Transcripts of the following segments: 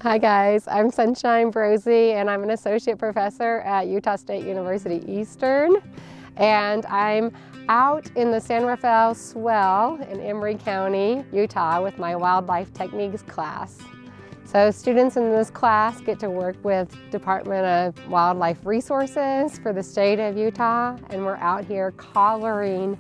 Hi guys, I'm Sunshine Brosi and I'm an associate professor at Utah State University Eastern, and I'm out in the San Rafael Swell in Emory County, Utah with my wildlife techniques class. So students in this class get to work with Department of Wildlife Resources for the state of Utah, and we're out here collaring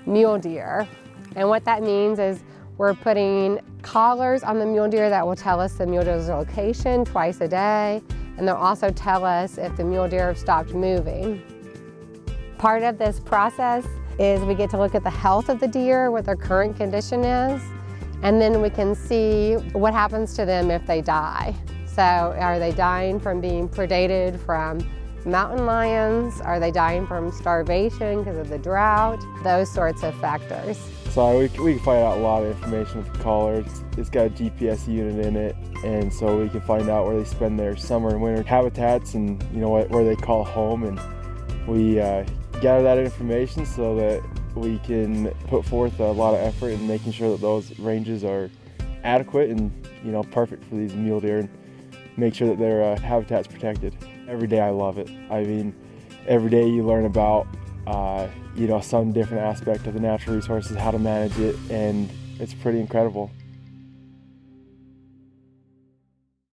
mule deer. And what that means is we're putting collars on the mule deer that will tell us the mule deer's location twice a day, and they'll also tell us if the mule deer have stopped moving. Part of this process is we get to look at the health of the deer, what their current condition is, and then we can see what happens to them if they die. So are they dying from being predated from mountain lions? Are they dying from starvation because of the drought? Those sorts of factors. So we can find out a lot of information with the collar. It's got a GPS unit in it, and so we can find out where they spend their summer and winter habitats, and where they call home, and we gather that information so that we can put forth a lot of effort in making sure that those ranges are adequate and perfect for these mule deer, and make sure that their habitat's protected. Every day I love it. I mean, every day you learn about some different aspect of the natural resources, how to manage it, and it's pretty incredible.